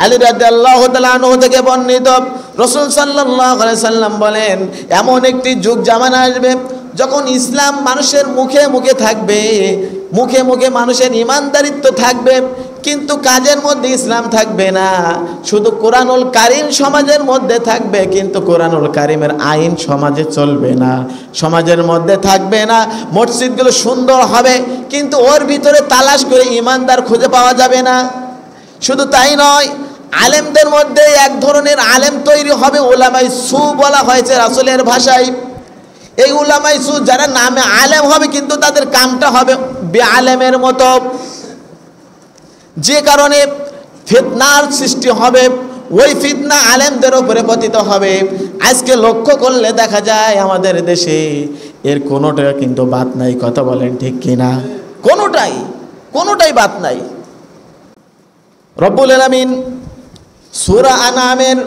আলী রাদিয়াল্লাহু তাআলা আনহু থেকে বর্ণিত, রাসূল সাল্লাল্লাহু আলাইহি সাল্লাম বলেন, এমন একটি যুগ জামানা আসবে যখন ইসলাম মানুষের মুখে মুখে থাকবে, মুখে মুখে মানুষের ঈমানদারিত্ব থাকবে, কিন্তু কাজের মধ্যে ইসলাম থাকবে না। শুধু কোরআনুল কারীম সমাজের মধ্যে থাকবে, কিন্তু কোরআনুল কারীমের আইন সমাজে চলবে না, সমাজের মধ্যে থাকবে না। মসজিদগুলো সুন্দর হবে, কিন্তু ওর ভিতরে তালাশ করে ঈমানদার খুঁজে পাওয়া যাবে না। শুধু তাই নয়, আলেমদের মধ্যে এক ধরনের আলেম তৈরি হবে, উলামায়ে সু বলা হয়েছে রাসূলের ভাষায়। এই উলামায়ে সু যারা নামে আলেম হবে, কিন্তু তাদের কামটা হবে বেআলেমের মতো, যে কারণে ফিতনার সৃষ্টি হবে। ওই ফিতনা আলেমদের উপরে পতিত হবে। আজকে লক্ষ্য করলে দেখা যায় আমাদের দেশে এর কোনোটা কিন্তু বাদ নাই। কথা বলেন ঠিক কিনা? কোনোটাই বাদ নাই। রব্বুল আলামিন সূরা আনআমের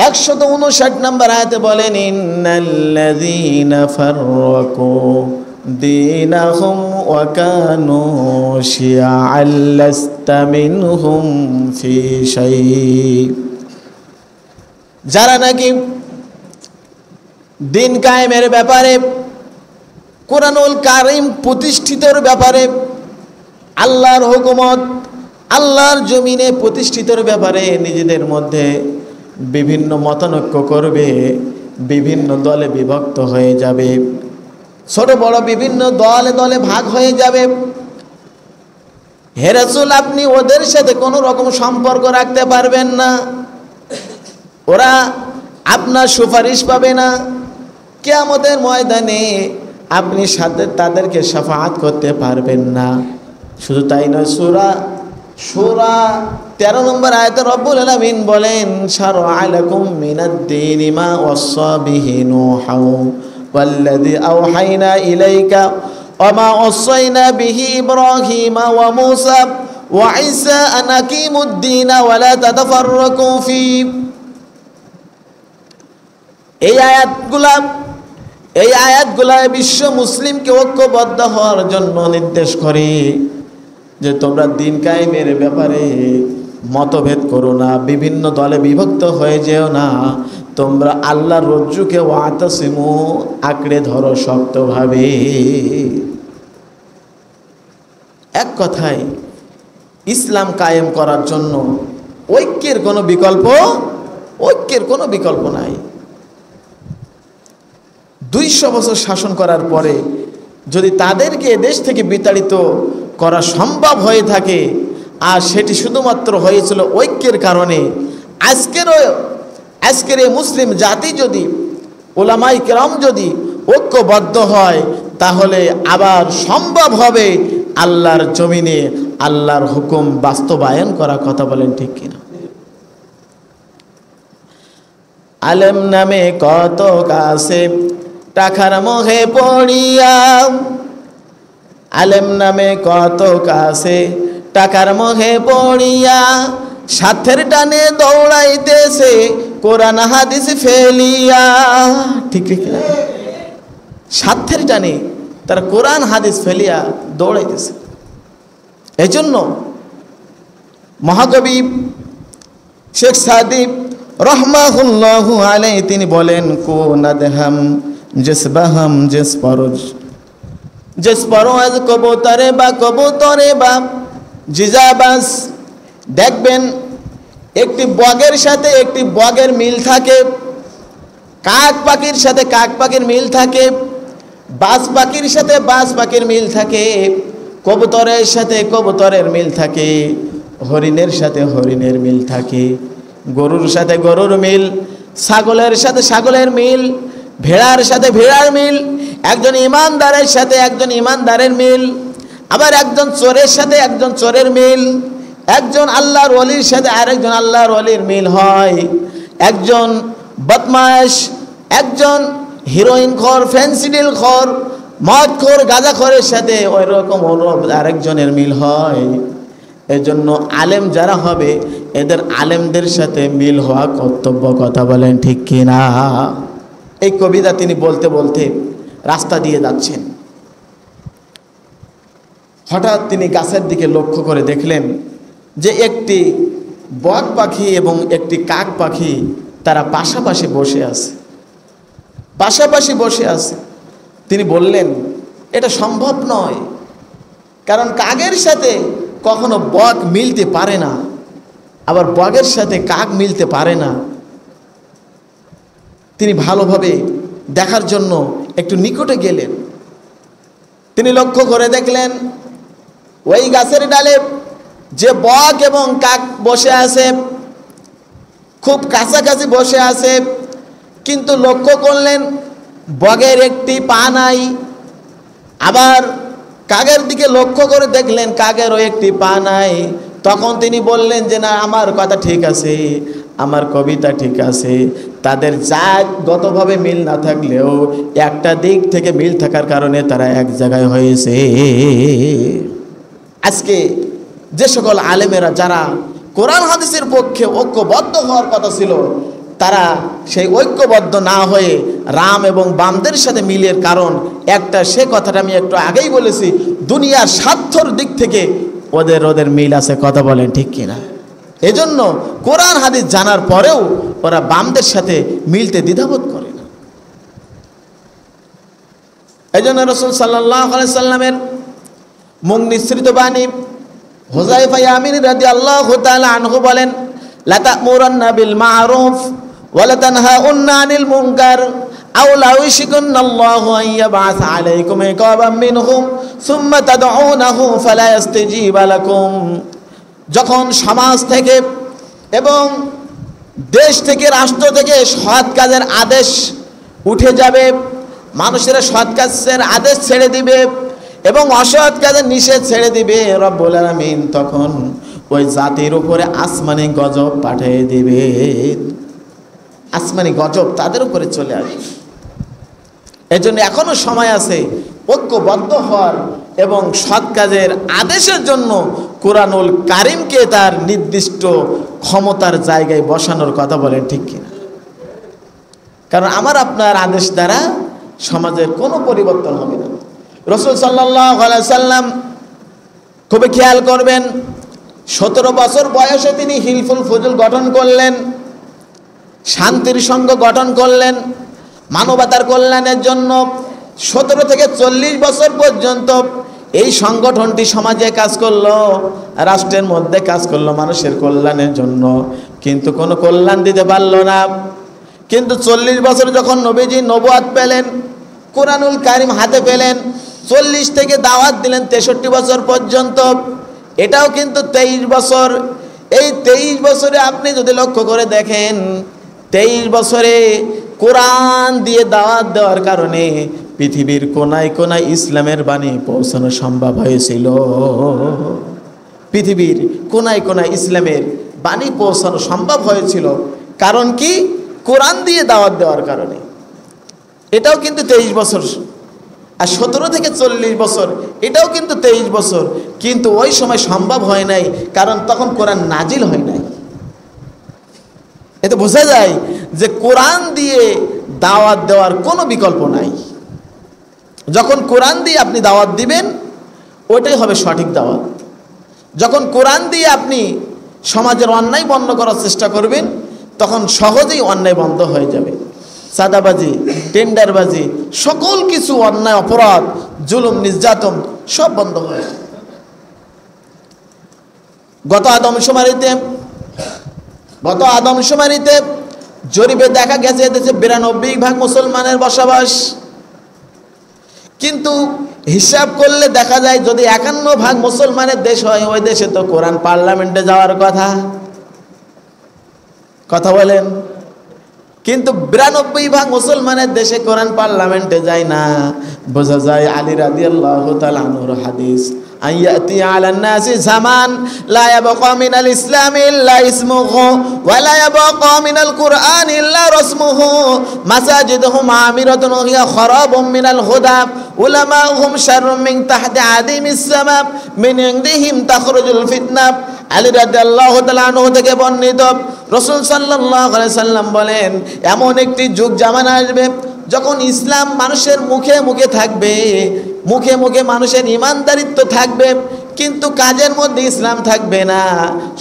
159 নম্বর আয়াতে বলেন, ইন্নাল্লাযীনা ফাররাকু দীনাহুম ওয়া কানু শিয়াআন লাস্তা মিনহুম ফি শাই। যারা নাকি দিন কায়েমের ব্যাপারে, কোরআনুল কারীম প্রতিষ্ঠিতর ব্যাপারে, আল্লাহর হুকুমত আল্লাহর জমিনে প্রতিষ্ঠিতর ব্যাপারে নিজেদের মধ্যে বিভিন্ন মতানৈক্য করবে, বিভিন্ন দলে বিভক্ত হয়ে যাবে, ছোট বড় বিভিন্ন দলে দলে ভাগ হয়ে যাবে। হে রাসূল, আপনি ওদের সাথে কোনো রকম সম্পর্ক রাখতে পারবেন না, ওরা আপনার সুপারিশ পাবে না। কিয়ামতের ময়দানে আপনি সাথে তাদেরকে শাফাআত করতে পারবেন না। শুধু তাই নয়, সূরা 13 নম্বর আয়াতে রব্বুল আলামিন বলেন, শারআ লাকুম মিনাদ-দীনি মা ওয়াসসা বিহি নূহা ওয়াল্লাযী আওহাইনা ইলাইকা ওয়া মা ওয়াসাইনা বিহি ইব্রাহিমা ওয়া মূসা ওয়া ঈসা আন আকিমুদ-দীনা ওয়া লা তাতাফাররাকু ফী। এই আয়াতগুলা বিশ্ব মুসলিমকে ঐক্যবদ্ধ হওয়ার জন্য নির্দেশ করে যে তোমরা দিন কায়েমের ব্যাপারে মতভেদ করো না, বিভিন্ন দলে বিভক্ত হয়ে যেও না, তোমরা আল্লাহর রজ্জুকে ওয়াতাসিমু আঁকড়ে ধরো শক্তভাবে। এক কথায় ইসলাম কায়েম করার জন্য ঐক্যের কোনো বিকল্প নাই। 200 বছর শাসন করার পরে যদি তাদেরকে দেশ থেকে বিতাড়িত করা সম্ভব হয়ে থাকে, আর সেটি শুধুমাত্র হয়েছিল ঐক্যের কারণে, আজকের এই মুসলিম জাতি যদি, উলামায়ে কেরাম যদি ঐক্যবদ্ধ হয়, তাহলে আবার সম্ভব হবে আল্লাহর জমিনে আল্লাহর হুকুম বাস্তবায়ন করা। কথা বলেন ঠিক কিনা? আলেম নামে কত কাছে টাকার মোহে পড়িয়া, আলেম নামে কত কাছে টাকার মোহে পড়িয়া, সাথের টানে দৌড়াইতেছে কোরআন হাদিস ফেলিয়া। ঠিক ঠিক, সাথের টানে তারা কোরআন হাদিস ফেলিয়া দৌড়াইতেছে। এই জন্য মহাকবি শেখ সাদী রহমাহুল্লাহু আলাইহি তিনি বলেন, কুনাদহাম জিসবাহাম জিস পরোয়াজ কবুতরে বা জিজাবাস। দেখবেন একটি বগের সাথে একটি বগের মিল থাকে, কাক পাখির সাথে কাক পাখির মিল থাকে, বাজ পাখির সাথে বাজ পাখির মিল থাকে, কবুতরের সাথে কবুতরের মিল থাকে, হরিণের সাথে হরিণের মিল থাকে, গরুর সাথে গরুর মিল, ছাগলের সাথে ছাগলের মিল, ভেড়ার সাথে ভেড়ার মিল, একজন ইমানদারের সাথে একজন ইমানদারের মিল, আবার একজন চোরের সাথে একজন চোরের মিল, একজন আল্লাহর ওলির সাথে আরেকজন আল্লাহর ওলির মিল হয়, একজন বদমাশ, একজন হিরোইন খোর, ফেন্সিডিল খোর, মদ খোর, গাঁজা খোরের সাথে ওই রকম আরেকজনের মিল হয়। এজন্য আলেম যারা হবে এদের আলেমদের সাথে মিল হওয়া কর্তব্য। কথা বলেন ঠিক কিনা? এই কবিতা তিনি বলতে বলতে রাস্তা দিয়ে যাচ্ছেন, হঠাৎ তিনি গাছের দিকে লক্ষ্য করে দেখলেন যে একটি বক পাখি এবং একটি কাক পাখি তারা পাশাপাশি বসে আছে। তিনি বললেন, এটা সম্ভব নয়, কারণ কাকের সাথে কখনো বক মিলতে পারে না, আবার বকের সাথে কাক মিলতে পারে না। তিনি ভালোভাবে দেখার জন্য একটু নিকটে গেলেন। তিনি লক্ষ্য করে দেখলেন ওই গাছের ডালে যে বক এবং কাক বসে আছে, খুব কাছাকাছি বসে আছে, কিন্তু লক্ষ্য করলেন বগের একটি পা নাই। আবার কাকের দিকে লক্ষ্য করে দেখলেন কাকেরও একটি পা নাই। তখন তিনি বললেন যে না, আমার কথা ঠিক আছে, আমার কবিতা ঠিক আছে, তাদের জাতগতভাবে মিল না থাকলেও একটা দিক থেকে মিল থাকার কারণে তারা এক জায়গায় হয়েছে। আজকে যে সকল আলেমেরা যারা কোরআন হাদিসের পক্ষে ঐক্যবদ্ধ হওয়ার কথা ছিল, তারা সেই ঐক্যবদ্ধ না হয়ে রাম এবং বামদের সাথে মিলের কারণ একটা, সে কথাটা আমি একটু আগেই বলেছি, দুনিয়ার স্বার্থর দিক থেকে ওদের মিল আছে। কথা বলেন ঠিক কিনা? এজন্য কোরআন হাদিস জানার পরেও ওরা বামদের সাথে মিলতে দ্বিধাবোধ করে না। এজন্য রাসূল সাল্লাল্লাহু আলাইহি সাল্লামের মুখ নিঃসৃত বাণী হুযায়ফা ইয়ামিনী রাদিয়াল্লাহু তাআলা আনহু বলেন, লা তা'মুরান্না বিল মা'রুফ ওয়া লা তানহাউন্না আনিল মুনকার আও লা ইউশিকুন্নাল্লাহু আন ইয়াবআসা আলাইকুম ইকাবাম মিনহুম সুম্মা তাদউনাহু ফালা ইস্তাজিবা লাকুম। যখন সমাজ থেকে এবং দেশ থেকে, রাষ্ট্র থেকে সৎ কাজের আদেশ উঠে যাবে, মানুষেরা সৎ কাজের আদেশ ছেড়ে দিবে এবং অসৎ কাজের নিষেধ ছেড়ে দিবে, রব্বুল আলামিন তখন ওই জাতির উপরে আসমানি গজব পাঠিয়ে দিবে। আসমানি গজব তাদের উপরে চলে আসবে। এজন্য এখনো সময় আছে ঐক্যবদ্ধ হওয়ার এবং সৎ কাজের আদেশের জন্য কোরআনুল কারিমকে তার নির্দিষ্ট ক্ষমতার জায়গায় বসানোর কথা বলেন ঠিক কিনা? কারণ আমার আপনার আদেশ দ্বারা সমাজের কোনো পরিবর্তন হবে না। রাসূল সাল্লাল্লাহু আলাইহি সাল্লাম খুবই খেয়াল করবেন, 17 বছর বয়সে তিনি হিলফুল ফুজুল গঠন করলেন, শান্তির সংঘ গঠন করলেন মানবতার কল্যাণের জন্য। 17 থেকে 40 বছর পর্যন্ত এই সংগঠনটি সমাজে কাজ করলো, রাষ্ট্রের মধ্যে কাজ করলো মানুষের কল্যাণের জন্য, কিন্তু কোনো কল্যাণ দিতে পারলো না। কিন্তু 40 বছর যখন নবীজি নবুয়ত পেলেন, কোরআনুল কারিম হাতে পেলেন, 40 থেকে দাওয়াত দিলেন 63 বছর পর্যন্ত, এটাও কিন্তু 23 বছর। এই 23 বছরে আপনি যদি লক্ষ্য করে দেখেন, 23 বছরে কোরআন দিয়ে দাওয়াত দেওয়ার কারণে পৃথিবীর কোনায় কোনায় ইসলামের বাণী পৌঁছানো সম্ভব হয়েছিল। পৃথিবীর কোনায় কোনায় ইসলামের বাণী পৌঁছানো সম্ভব হয়েছিল। কারণ কি? কোরআন দিয়ে দাওয়াত দেওয়ার কারণে। এটাও কিন্তু 23 বছর। আর 17 থেকে 40 বছর এটাও কিন্তু 23 বছর, কিন্তু ওই সময় সম্ভব হয় নাই, কারণ তখন কোরআন নাজিল হয় নাই। এতে বোঝা যায় যে কোরআন দিয়ে দাওয়াত দেওয়ার কোনো বিকল্প নাই। যখন কোরআন দিয়ে আপনি দাওয়াত দিবেন, ওইটাই হবে সঠিক দাওয়াত। যখন কোরআন দিয়ে আপনি সমাজের অন্যায় বন্ধ করার চেষ্টা করবেন, তখন সহজেই অন্যায় বন্ধ হয়ে যাবে। সাদাবাজি, টেন্ডারবাজি, সকল কিছু অন্যায়, অপরাধ, জুলুম, নির্যাতন সব বন্ধ হয়ে যাবে। গত আদমশুমারিতে জরিপে দেখা গেছে এদেশে 92% মুসলমানের বসবাস, কিন্তু হিসাব করলে দেখা যায় যদি 51% মুসলমানের দেশ হয়, ওই দেশে তো কোরআন পার্লামেন্টে যাওয়ার কথা বলেন, কিন্তু 92% মুসলমানের দেশে কোরআন পার্লামেন্টে যায় না। বোঝা যায় আলী রাদিয়াল্লাহু তাআলা আনহুর হাদিস, আয়াতি আলান নাসি জামান লা ইয়াবকা মিনাল ইসলামি ইল্লা ইসমুহু ওয়া লা ইয়াবকা মিনাল কুরআনি ইল্লা রাসমুহু মাসাজিদুহুম আমিরাতুন হিয়া খারাবুম মিনাল হুদা উলামাউহুম শাররুম মিন তাহতি আদিমিস সামা মিন ইনদিহিম তাখরুজুল ফিতনা। আলী রাদিয়াল্লাহু তাআলা আনহু থেকে বর্ণিত, রাসূল সাল্লাল্লাহু আলাইহি সাল্লাম বলেন, এমন একটি যুগ জামানা আসবে যখন ইসলাম মানুষের মুখে মুখে থাকবে, মুখে মুখে মানুষের ইমানদারিত্ব থাকবে, কিন্তু কাজের মধ্যে ইসলাম থাকবে না।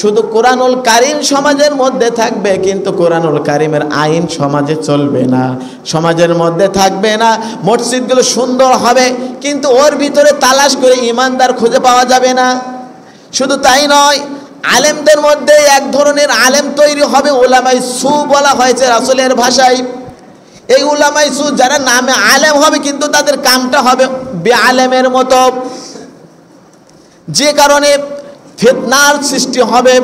শুধু কোরআনুল কারীম সমাজের মধ্যে থাকবে, কিন্তু কোরআনুল কারীমের আইন সমাজে চলবে না, সমাজের মধ্যে থাকবে না। মসজিদগুলো সুন্দর হবে, কিন্তু ওর ভিতরে তালাশ করে ইমানদার খুঁজে পাওয়া যাবে না। শুধু তাই নয়, আলেমদের মধ্যে এক ধরনের আলেম তৈরি হবে, উলামায়ে সু বলা হয়েছে রাসূলের ভাষায়। এই উলামায়ে সু যারা নামে আলেম হবে, কিন্তু তাদের কামটা হবে বেআলেমের মতো, যে কারণে ফিতনার সৃষ্টি হবে।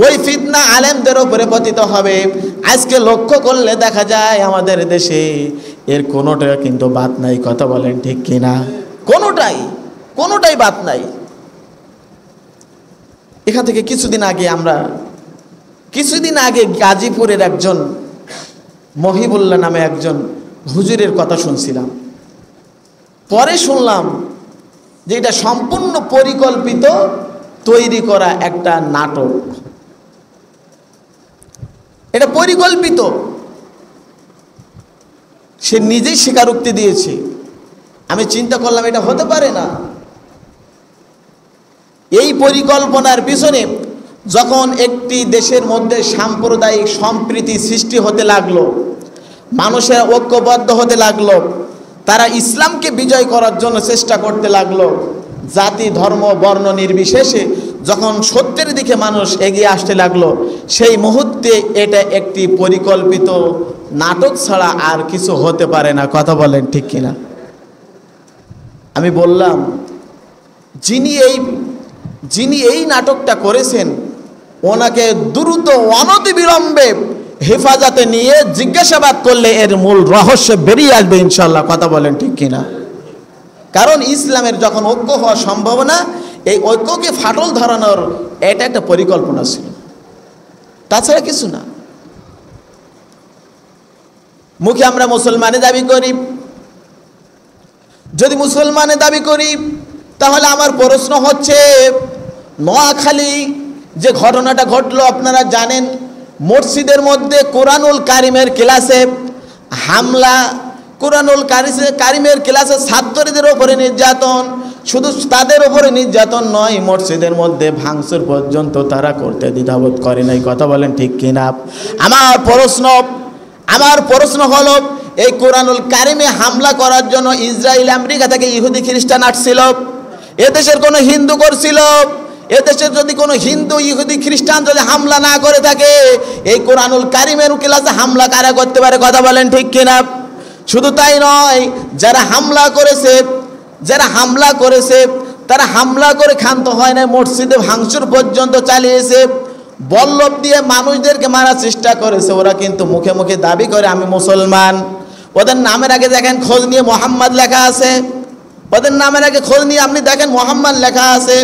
ওই ফিতনা আলেমদের উপরে পতিত হবে। আজকে লক্ষ্য করলে দেখা যায় আমাদের দেশে এর কোনোটা কিন্তু বাদ নাই। কথা বলেন ঠিক কিনা? কোনোটাই বাদ নাই। এখান থেকে কিছুদিন আগে গাজীপুরের একজন মহিবুল্লাহ নামে একজন হুজুরের কথা শুনছিলাম। পরে শুনলাম যে এটা সম্পূর্ণ পরিকল্পিত তৈরি করা একটা নাটক। এটা পরিকল্পিত, সে নিজেই স্বীকারোক্তি দিয়েছে। আমি চিন্তা করলাম এটা হতে পারে না। এই পরিকল্পনার পিছনে যখন একটি দেশের মধ্যে সাম্প্রদায়িক সম্প্রীতি সৃষ্টি হতে লাগলো, মানুষের ঐক্যবদ্ধ হতে লাগলো, তারা ইসলামকে বিজয় করার জন্য চেষ্টা করতে লাগলো, জাতি ধর্ম বর্ণ নির্বিশেষে যখন সত্যের দিকে মানুষ এগিয়ে আসতে লাগলো, সেই মুহূর্তে এটা একটি পরিকল্পিত নাটক ছাড়া আর কিছু হতে পারে না। কথা বলেন ঠিক কিনা? আমি বললাম, যিনি এই নাটকটা করেছেন ওনাকে দ্রুত অনতিবিলম্বে হেফাজতে নিয়ে জিজ্ঞাসাবাদ করলে এর মূল রহস্য বেরিয়ে আসবে ইনশাল্লাহ। কথা বলেন ঠিক কিনা? কারণ ইসলামের যখন ঐক্য হওয়া সম্ভব না, এই ঐক্যকে ফাটল ধরানোর এটা একটা পরিকল্পনা ছিল, তাছাড়া কিছু না। মুখে আমরা মুসলমানের দাবি করি, যদি মুসলমানের দাবি করি তাহলে আমার প্রশ্ন হচ্ছে, নোয়াখালী যে ঘটনাটা ঘটলো আপনারা জানেন, মসজিদের মধ্যে কোরআনুল কারিমের ক্লাসে হামলা, কোরআনুল কারিমের ক্লাসে ছাত্রদের উপরে নির্যাতন, শুধু তাদের উপরে নির্যাতন নয়, মসজিদের মধ্যে ভাঙচুর পর্যন্ত তারা করতে দ্বিধাবোধ করে নাই। কথা বলেন ঠিক কিনা? আমার প্রশ্ন হলো, এই কোরআনুল কারিমে হামলা করার জন্য ইসরায়েল আমেরিকা থেকে ইহুদি খ্রিস্টান আসছিল, এদেশের কোনো হিন্দু করছিল? এদেশের যদি কোনো হিন্দু ইহুদি খ্রিস্টান যদি হামলা না করে থাকে, এই কোরআনুল কারিমের ক্লাসে হামলা কারা করতে পারে? কথা বলেন ঠিক কিনা? শুধু তাই নয়, যারা হামলা করেছে তারা হামলা করে ক্ষান্ত হয় না, মসজিদে ভাঙচুর পর্যন্ত চালিয়েছে, বল্লভ দিয়ে মানুষদেরকে মারার চেষ্টা করেছে। ওরা কিন্তু মুখে মুখে দাবি করে আমি মুসলমান। ওদের নামের আগে দেখেন খোঁজ নিয়ে মোহাম্মদ লেখা আছে, ওদের নামের আগে খোঁজ নিয়ে আপনি দেখেন মোহাম্মদ লেখা আছে।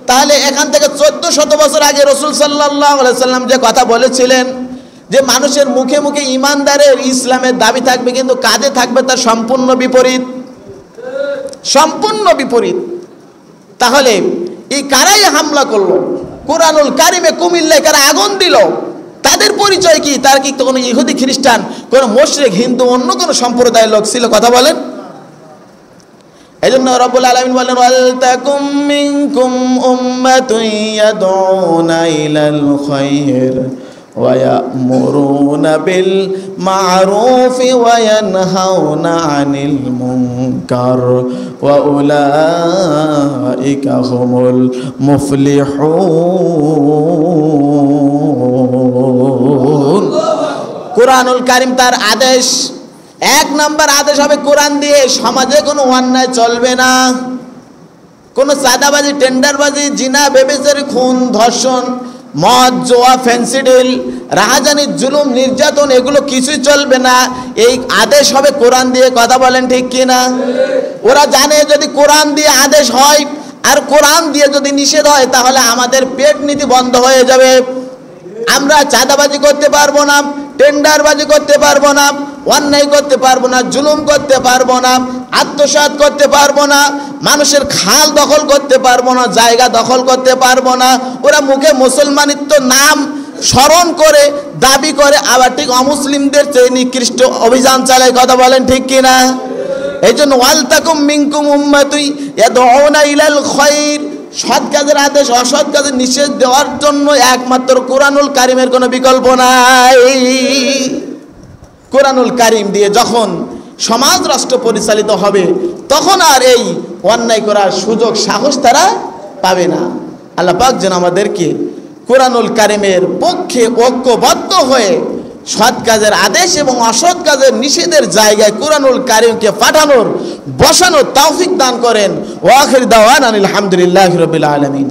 তাহলে এখান থেকে 1400 বছর আগে রাসূল সাল্লাল্লাহু আলাইহি সাল্লাম যে কথা বলেছিলেন যে মানুষের মুখে মুখে ইমানদারের ইসলামের দাবি থাকবে, কিন্তু কাজে থাকবে তার সম্পূর্ণ বিপরীত। তাহলে এই কারাই হামলা করলো, কোরআনুল কারিমে কুমিল্লায় কারা আগুন দিল, তাদের পরিচয় কি? তার কি কোনো ইহুদি খ্রিস্টান, কোনো মুশরিক, হিন্দু, অন্য কোনো সম্প্রদায়ের লোক ছিল? কথা বলেন। এজন্য রব্বুল আলামিন বলেন, ওয়াল তাকুম মিনকুম উম্মাতুন ইয়াদউনা ইলাল খায়র ওয়া ইয়ামুরুনা বিল মা'রুফি ওয়া ইয়ানহাউনা আনিল মুনকার ওয়া উলাইকা হুমুল মুফলিহুন। কোরআনুল কারীম তার আদেশ, 1 নম্বর আদেশ হবে কোরআন দিয়ে সমাজে কোনো অন্যায় চলবে না, কোনো চাঁদাবাজি, টেন্ডারবাজি, জিনা, ব্যভিচার, খুন, ধর্ষণ, মদ, জোয়া, ফেন্সিডিল, রাহাজানি, জুলুম, নির্যাতন, এগুলো কিছুই চলবে না। এই আদেশ হবে কোরআন দিয়ে। কথা বলেন ঠিক কিনা? ওরা জানে যদি কোরআন দিয়ে আদেশ হয় আর কোরআন দিয়ে যদি নিষেধ হয়, তাহলে আমাদের পেট নীতি বন্ধ হয়ে যাবে। আমরা চাঁদাবাজি করতে পারবো না, টেন্ডারবাজি করতে পারবো না, অন্যায় করতে পারবো না, জুলুম করতে পারবো না, আত্মসাৎ করতে পারবো না, মানুষের খাল দখল করতে পারবো না, জায়গা দখল করতে পারবো না। ওরা মুখে মুসলমানিত্ব নাম স্মরণ করে দাবি করে, আবার ঠিক অমুসলিমদের চেয়ে নিকৃষ্ট অভিযান চালায়। কথা বলেন ঠিক কিনা? এই জন্য ওয়াল তাকুম মিনকুম উম্মাতুন ইয়াদউনা ইলাল খায়র, সৎ কাজের আদেশ অসৎ কাজের নিষেধ দেওয়ার জন্য একমাত্র কোরআনুল কারিমের কোনো বিকল্প নাই। কোরআনুল কারিম দিয়ে যখন সমাজ রাষ্ট্র পরিচালিত হবে তখন আর এই অন্যায় করার সুযোগ সাহস তারা পাবে না। আল্লাহ পাক যেন আমাদেরকে কোরআনুল কারিমের পক্ষে ঐক্যবদ্ধ হয়ে সৎ কাজের আদেশ এবং অসৎ কাজের নিষেধের জায়গায় কোরআনুল কারিমকে পাঠানোর বসানোর তৌফিক দান করেন। ওয়া আখির দাওয়ানা আলহামদুলিল্লাহি রাব্বিল আলামিন।